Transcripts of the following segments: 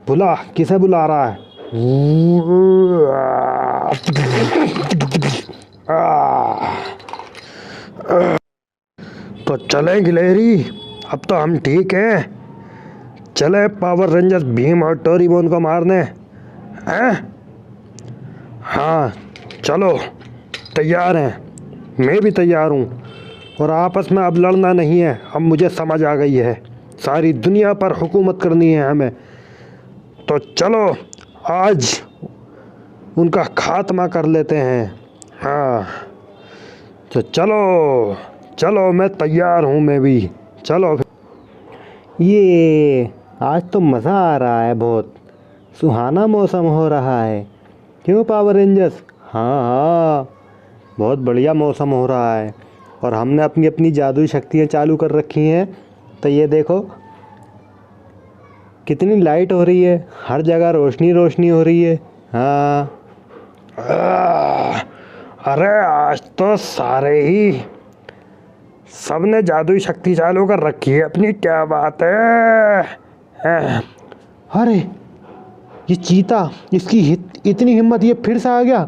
बुला, किसे बुला रहा है? तो चले गिलहरी, अब तो हम ठीक हैं। चले पावर रेंजर्स भीम और डोरेमोन को मारने हैं। हाँ चलो, तैयार हैं। मैं भी तैयार हूँ। और आपस में अब लड़ना नहीं है। अब मुझे समझ आ गई है, सारी दुनिया पर हुकूमत करनी है हमें। तो चलो आज उनका खात्मा कर लेते हैं। हाँ तो चलो चलो, मैं तैयार हूँ। मैं भी, चलो। ये आज तो मज़ा आ रहा है, बहुत सुहाना मौसम हो रहा है। क्यों पावर रेंजर्स? हाँ हाँ, बहुत बढ़िया मौसम हो रहा है। और हमने अपनी अपनी जादुई शक्तियाँ चालू कर रखी हैं। तो ये देखो कितनी लाइट हो रही है, हर जगह रोशनी रोशनी हो रही है। हाँ अरे आज तो सारे ही सबने जादुई शक्ति चालू कर रखी है अपनी। क्या बात है। अरे ये चीता, इसकी इतनी हिम्मत, ये फिर से आ गया।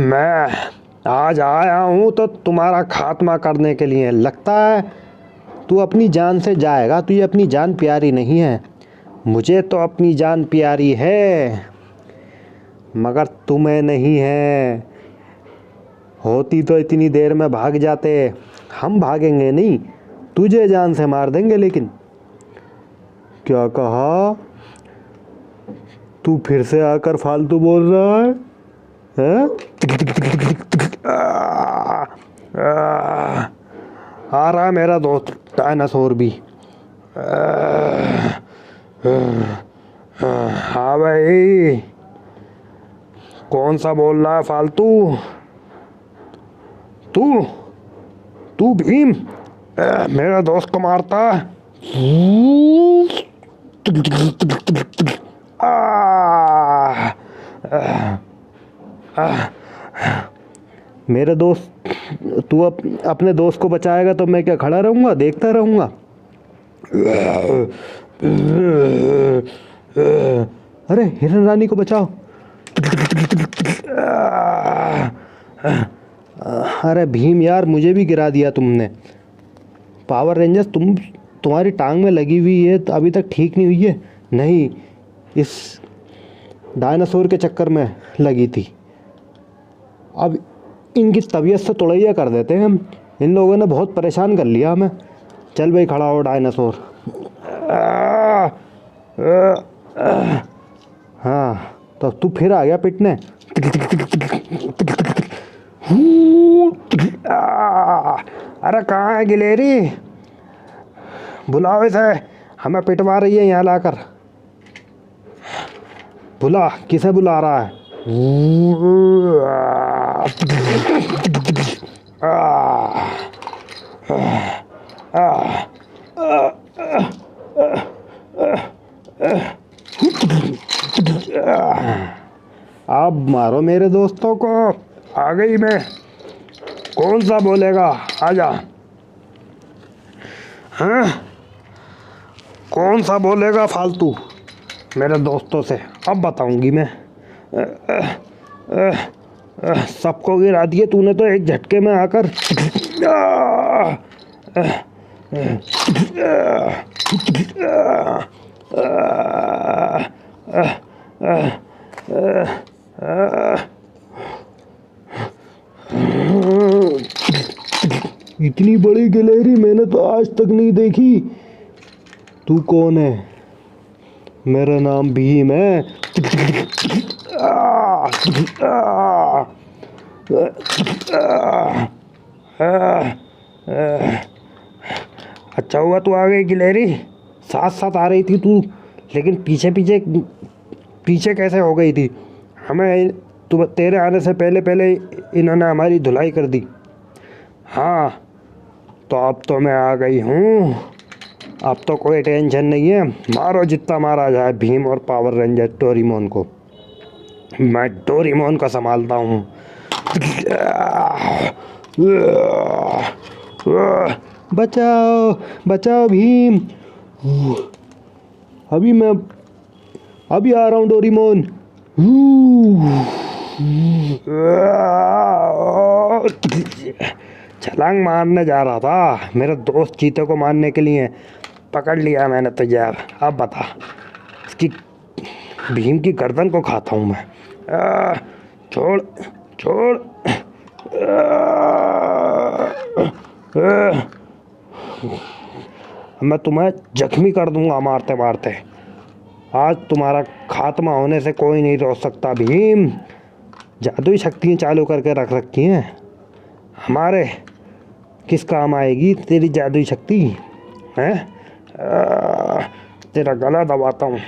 मैं आज आया हूँ तो तुम्हारा खात्मा करने के लिए। लगता है तू अपनी जान से जाएगा। तुझे अपनी जान प्यारी नहीं है। मुझे तो अपनी जान प्यारी है, मगर तुम्हें नहीं है। होती तो इतनी देर में भाग जाते। हम भागेंगे नहीं, तुझे जान से मार देंगे। लेकिन क्या कहा? तू फिर से आकर फालतू बोल रहा है, हैं? आ रहा है मेरा दोस्त डायनासोर भी। हाँ भाई, कौन सा बोल रहा है फालतू? तू तू भीम मेरा दोस्त को मारता। मेरे दोस्त, तू अपने दोस्त को बचाएगा तो मैं क्या खड़ा रहूँगा, देखता रहूँगा? अरे हिरन रानी को बचाओ। अरे भीम यार, मुझे भी गिरा दिया तुमने। पावर रेंजर्स, तुम्हारी टांग में लगी हुई है तो अभी तक ठीक नहीं हुई है। नहीं, इस डायनासोर के चक्कर में लगी थी। अब इनकी तबीयत से तोड़ैया कर देते हैं हम। इन लोगों ने बहुत परेशान कर लिया हमें। चल भाई, खड़ा हो डायनासोर। हाँ तो तू फिर आ गया पिटने। अरे कहाँ है गिलेरी? बुलाओ इसे, हमें पिटवा रही है यहाँ लाकर। बुला, किसे बुला रहा है? अब मारो मेरे दोस्तों को। आ गई मैं। कौन सा बोलेगा? आजा। हाँ, कौन सा बोलेगा फालतू मेरे दोस्तों से? अब बताऊंगी मैं। सबको गिरा दिए तूने तो एक झटके में आकर। इतनी बड़ी गिलहरी मैंने तो आज तक नहीं देखी। तू कौन है? मेरा नाम भीम है। अच्छा हुआ तू आ गई गिलहरी। साथ साथ आ रही थी तू, लेकिन पीछे पीछे पीछे कैसे हो गई थी? हमें तेरे आने से पहले पहले इन्होंने हमारी धुलाई कर दी। हाँ तो अब तो मैं आ गई हूँ। अब तो कोई टेंशन नहीं है। मारो जितना मारा जाए भीम और पावर रेंजर डोरेमोन को। मैं डोरेमोन को संभालता हूँ। बचाओ बचाओ भीम। अभी आ रहा हूँ डोरेमोन। छलांग मारने जा रहा था मेरे दोस्त चीते को मारने के लिए, पकड़ लिया मैंने तुझे। अब बता, इसकी भीम की गर्दन को खाता हूँ मैं। छोड़ छोड़। मैं तुम्हें जख्मी कर दूंगा मारते मारते। आज तुम्हारा खात्मा होने से कोई नहीं रोक सकता भीम। जादुई शक्तियाँ चालू करके रख रखी हैं हमारे, किस काम आएगी तेरी जादुई शक्ति हैं? तेरा गला दबाता हूँ,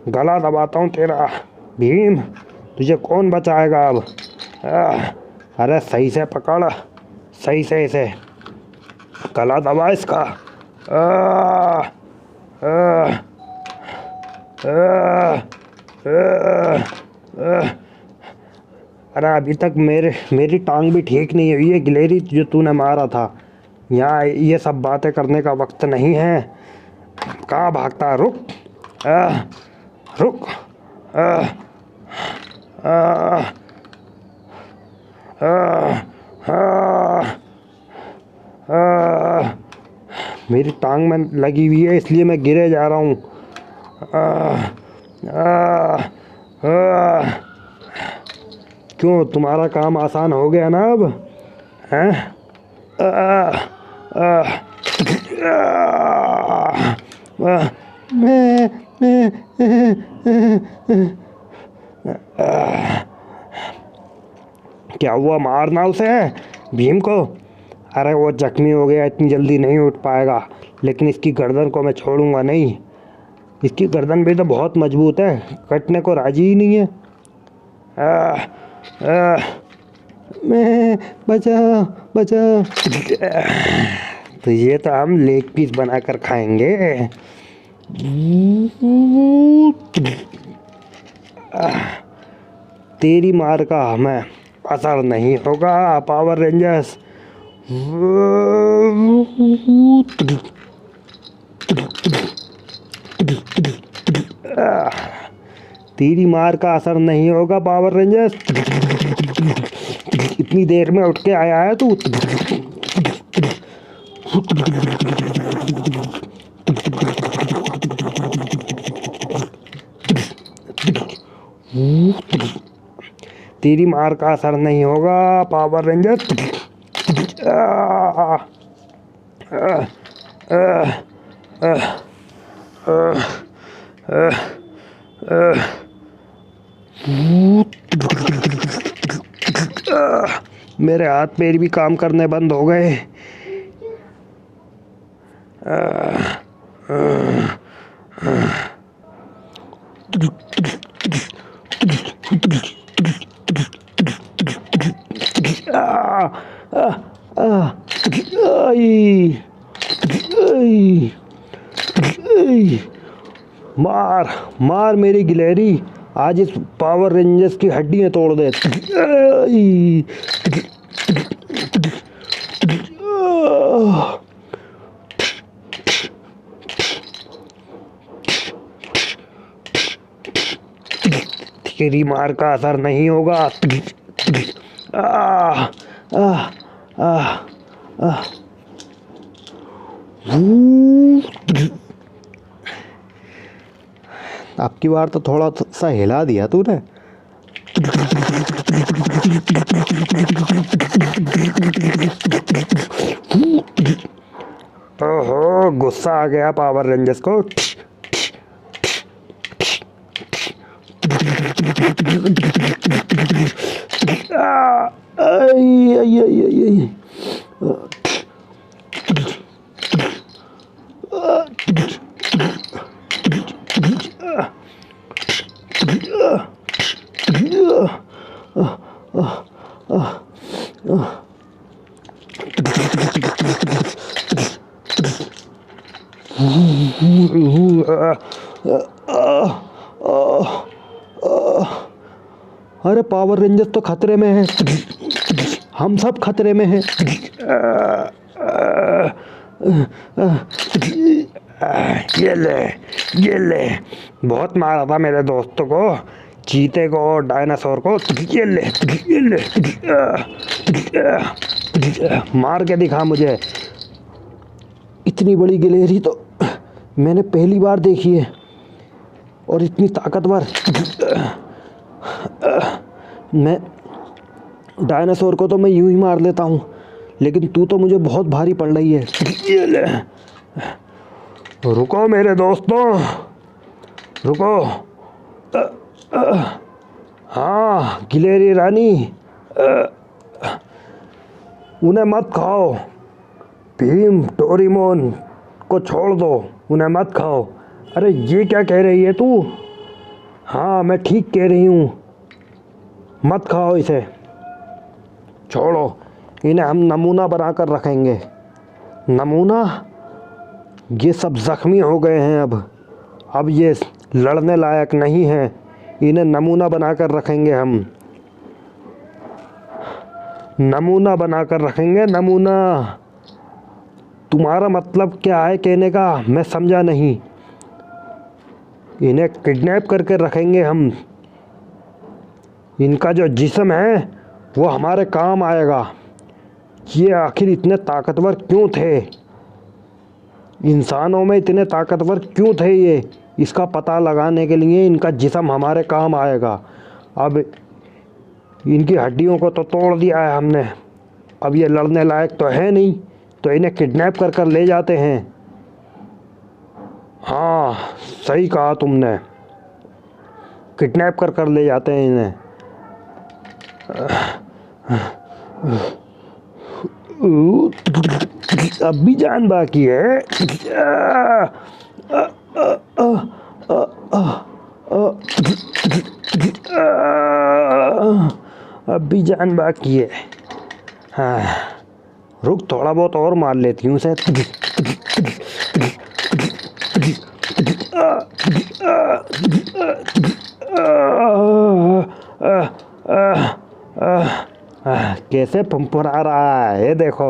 गला दबाता हूँ तेरा भीम। तुझे कौन बचाएगा अब? अरे सही से पकड़, सही से इसे गला दबा इसका। अरे अभी तक मेरी टांग भी ठीक नहीं हुई है गिलहरी, जो तूने मारा था। यहाँ ये सब बातें करने का वक्त नहीं है। कहाँ भागता है? रुक, रुक। मेरी टांग में लगी हुई है इसलिए मैं गिरे जा रहा हूँ। क्यों, तुम्हारा काम आसान हो गया ना अब? हैं? क्या हुआ? मारना उसे, भीम को। अरे वो जख्मी हो गया, इतनी जल्दी नहीं उठ पाएगा, लेकिन इसकी गर्दन को मैं छोड़ूंगा नहीं। इसकी गर्दन भी तो बहुत मजबूत है, कटने को राजी ही नहीं है। मैं बचा बचा। तो ये तो हम लेग पीस बनाकर खाएंगे। तेरी मार का हमें असर नहीं होगा पावर रेंजर्स। तेरी मार का असर नहीं होगा पावर रेंजर्स। इतनी देर में उठ के आया है तू। तेरी मार का असर नहीं होगा पावर रेंजर्स। मेरे हाथ पैर भी काम करने बंद हो गए। मार मार मेरी गिलहरी, आज इस पावर रेंजर्स की हड्डियां तोड़ दे। तेरी मार का असर नहीं होगा। अब की बार तो थोड़ा सा हिला दिया तूने। ओहो, गुस्सा आ गया पावर रेंजर्स को। आई आई आई आई आई। अरे पावर रेंजर्स तो खतरे में है, हम सब खतरे में हैं। ये ले बहुत मारा था मेरे दोस्तों को, चीते को और डायनासोर को। ये ले मार के दिखा मुझे। इतनी बड़ी गिलहरी तो मैंने पहली बार देखी है, और इतनी ताकतवर। मैं डायनासोर को तो मैं यूं ही मार लेता हूँ, लेकिन तू तो मुझे बहुत भारी पड़ रही है। ये ले, रुको मेरे दोस्तों, रुको। हाँ गिलहरी रानी, उन्हें मत खाओ। भीम डोरेमोन को छोड़ दो, उन्हें मत खाओ। अरे ये क्या कह रही है तू? हाँ मैं ठीक कह रही हूँ, मत खाओ इसे, छोड़ो। इन्हें हम नमूना बनाकर रखेंगे। नमूना? ये सब ज़ख्मी हो गए हैं अब ये लड़ने लायक नहीं हैं। इन्हें नमूना बनाकर रखेंगे हम, नमूना बनाकर रखेंगे, नमूना। तुम्हारा मतलब क्या है कहने का? मैं समझा नहीं। इन्हें किडनैप करके रखेंगे हम। इनका जो जिस्म है वो हमारे काम आएगा। ये आखिर इतने ताकतवर क्यों थे? इंसानों में इतने ताकतवर क्यों थे ये? इसका पता लगाने के लिए इनका जिस्म हमारे काम आएगा। अब इनकी हड्डियों को तो तोड़ दिया है हमने, अब ये लड़ने लायक तो है नहीं, तो इन्हें किडनैप कर ले जाते हैं। हाँ सही कहा तुमने, किडनैप कर ले जाते हैं इन्हें। अब भी जान बाकी है। अब भी जान बाकी है। हाँ रुक, थोड़ा बहुत और मार लेती हूँ उसे। कैसे फुंफुरा रहा है ये देखो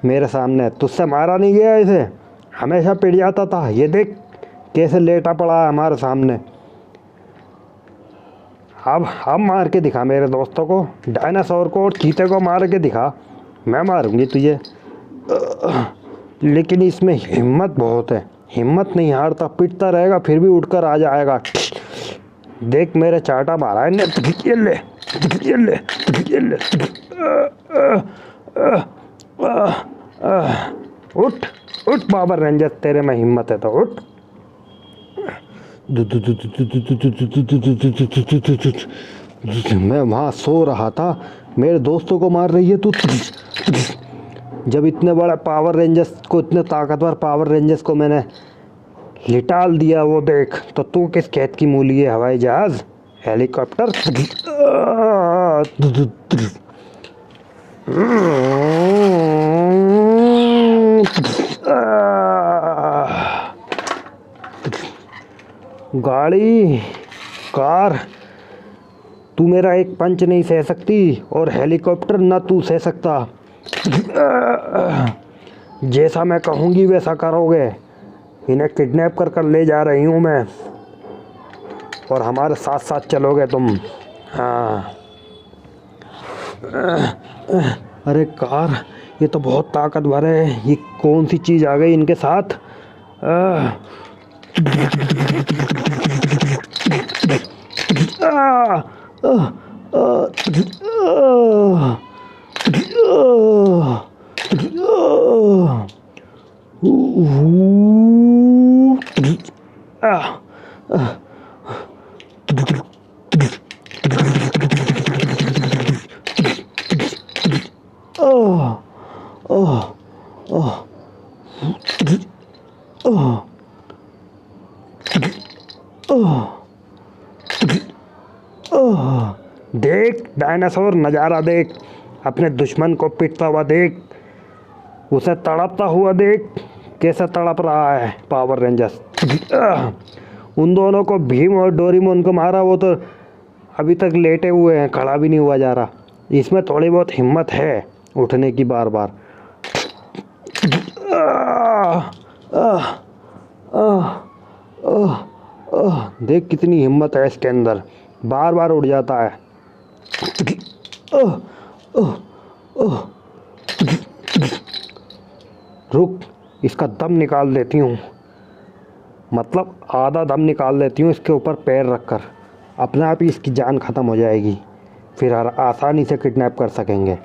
मेरे सामने। तुझसे मारा नहीं गया इसे, हमेशा पिट जाता था। ये देख कैसे लेटा पड़ा है हमारे सामने। अब मार के दिखा मेरे दोस्तों को, डायनासोर को और चीते को मार के दिखा। मैं मारूंगी तुझे, लेकिन इसमें हिम्मत बहुत है। हिम्मत नहीं हारता, पिटता रहेगा फिर भी उठकर आ जाएगा। देख मेरे चाटा मारा है। ये ले, ये ले, ये ले। उठ उठ पावर रेंजर, तेरे में हिम्मत है तो उठ। मैं वहाँ सो रहा था, मेरे दोस्तों को मार रही है तू। जब इतने बड़ा पावर रेंजर्स को, इतने ताकतवर पावर रेंजर्स को मैंने लिटाल दिया, वो देख। तो तू किस खेत की मूली है? हवाई जहाज, हेलीकॉप्टर। गाड़ी, कार, तू मेरा एक पंच नहीं सह सकती, और हेलीकॉप्टर ना तू सह सकता। जैसा मैं कहूँगी वैसा करोगे। इन्हें किडनैप कर ले जा रही हूँ मैं, और हमारे साथ साथ चलोगे तुम। हाँ। अरे कार, ये तो बहुत ताकतवर है। ये कौन सी चीज़ आ गई इनके साथ? देख डायनासोर, नज़ारा देख, अपने दुश्मन को पिटता हुआ देख, उसे तड़पता हुआ देख, कैसा तड़प रहा है पावर रेंजर्स। उन दोनों को, भीम और डोरेमोन को मारा, वो तो अभी तक लेटे हुए हैं, खड़ा भी नहीं हुआ जा रहा। इसमें थोड़ी बहुत हिम्मत है उठने की बार बार। आह, आह, आह। देख कितनी हिम्मत है इसके अंदर, बार बार उड़ जाता है। आह, आह, आह। रुक, इसका दम निकाल देती हूँ, मतलब आधा दम निकाल देती हूँ इसके ऊपर पैर रखकर। अपने आप ही इसकी जान ख़त्म हो जाएगी, फिर आसानी से किडनैप कर सकेंगे।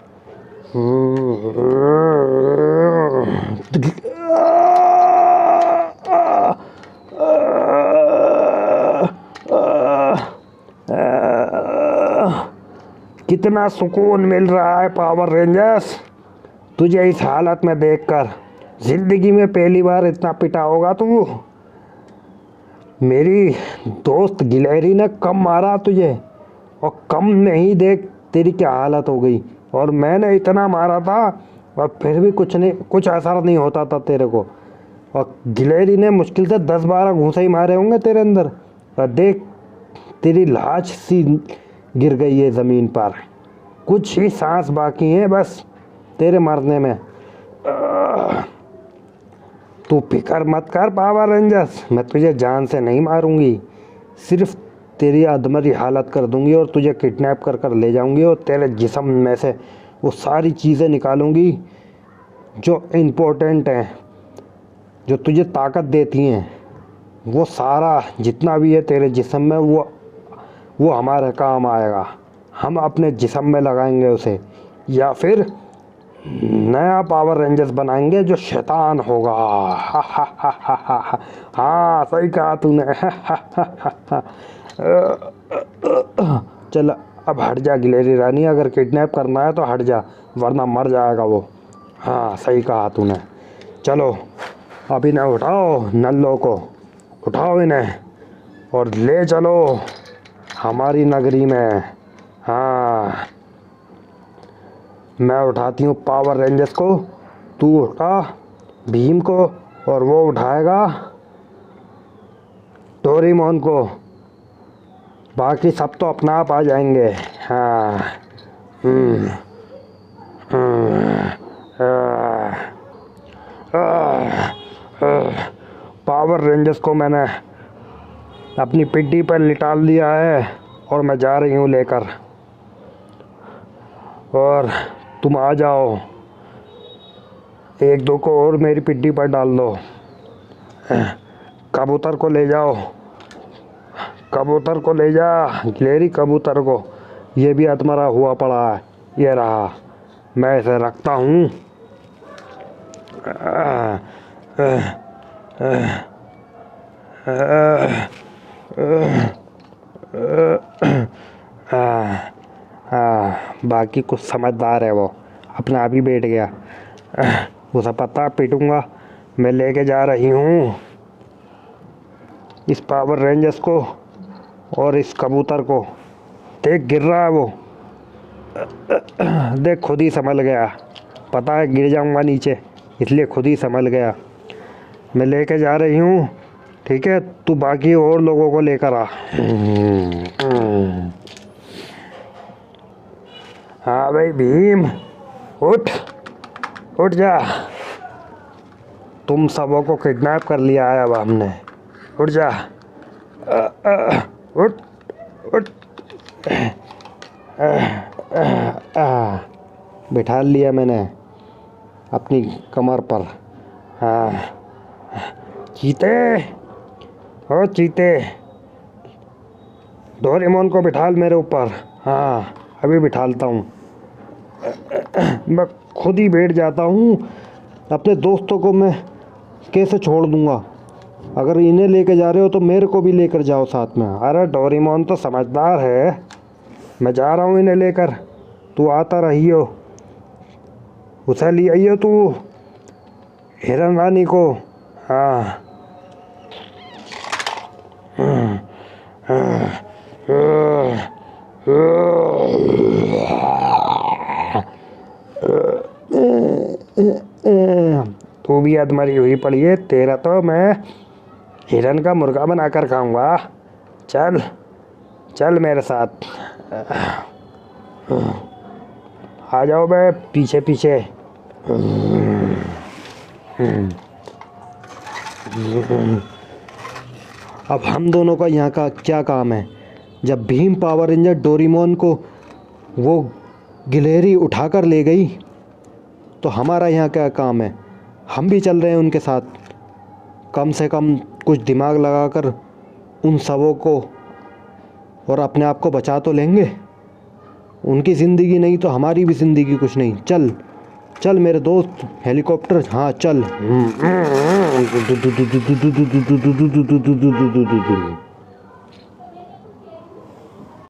कितना सुकून मिल रहा है पावर रेंजर्स तुझे इस हालत में देखकर। जिंदगी में पहली बार इतना पिटा होगा तू। मेरी दोस्त गिलहरी ने कम मारा तुझे, और कम नहीं, देख तेरी क्या हालत हो गई। और मैंने इतना मारा था और फिर भी कुछ असर नहीं होता था तेरे को। और गिलहरी ने मुश्किल से 10-12 घूंसे ही मारे होंगे तेरे अंदर। और देख तेरी लाश सी गिर गई है ज़मीन पर, कुछ ही सांस बाकी है बस तेरे मरने में। तू फिक्र मत कर पावर रेंजर्स, मैं तुझे जान से नहीं मारूंगी, सिर्फ तेरी अधमरी हालत कर दूंगी और तुझे किडनैप कर कर ले जाऊंगी और तेरे जिस्म में से वो सारी चीज़ें निकालूंगी जो इम्पोर्टेंट हैं, जो तुझे ताकत देती हैं। वो सारा जितना भी है तेरे जिस्म में वो हमारे काम आएगा। हम अपने जिस्म में लगाएंगे उसे, या फिर नया पावर रेंजर्स बनाएंगे जो शैतान होगा। हाँ सही कहा तूने। चल अब हट जा गिलहरी रानी, अगर किडनैप करना है तो हट जा, वरना मर जाएगा वो। हाँ सही कहा तूने। चलो अब इन्हें उठाओ, नल्लों को उठाओ इन्हें और ले चलो हमारी नगरी में। हाँ मैं उठाती हूँ पावर रेंजर्स को, तू उठा भीम को और वो उठाएगा डोरेमोन को। बाकी सब तो अपना आप आ जाएंगे। हाँ पावर रेंजर्स को मैंने अपनी पिड्डी पर लिटा लिया है और मैं जा रही हूँ लेकर। और तुम आ जाओ, एक दो को और मेरी पिड्डी पर डाल दो। कबूतर को ले जाओ, कबूतर को ले जा, गिलहरी कबूतर को, ये भी अधमरा हुआ पड़ा है। ये रहा, मैं इसे रखता हूँ। बाकी कुछ समझदार है, वो अपने आप ही बैठ गया। उसे पता पीटूंगा। मैं लेके जा रही हूँ इस पावर रेंजर्स को और इस कबूतर को। देख गिर रहा है वो, देख खुद ही संभल गया। पता है गिर जाऊंगा नीचे, इसलिए खुद ही संभल गया। मैं लेके जा रही हूँ, ठीक है, तू बाकी और लोगों को लेकर आ। हाँ भाई भीम, उठ जा। तुम सबों को किडनैप कर लिया है अब हमने। उठ जा, उठ। बिठा लिया मैंने अपनी कमर पर। हाँ चीते, ओ चीते, डोरेमोन को बिठाल मेरे ऊपर। हाँ अभी बिठालता हूँ। मैं खुद ही बैठ जाता हूँ। अपने दोस्तों को मैं कैसे छोड़ दूँगा? अगर इन्हें लेके जा रहे हो तो मेरे को भी लेकर जाओ साथ में। अरे डोरेमोन तो समझदार है, मैं जा रहा हूँ इन्हें लेकर, तू आता रहियो। उसे ले आइयो तू हिरन रानी को। हाँ तू भी अधमरी हुई पड़ी है, तेरा तो मैं हिरन का मुर्गा बनाकर खाऊंगा। चल चल मेरे साथ, आ जाओ बे पीछे पीछे। अब हम दोनों का यहाँ का क्या काम है? जब भीम पावर रेंजर डोरेमोन को वो गिलहरी उठाकर ले गई तो हमारा यहाँ क्या काम है? हम भी चल रहे हैं उनके साथ। कम से कम कुछ दिमाग लगाकर उन सबों को और अपने आप को बचा तो लेंगे। उनकी ज़िंदगी नहीं तो हमारी भी ज़िंदगी कुछ नहीं। चल चल मेरे दोस्त, हेलीकॉप्टर, हाँ चल।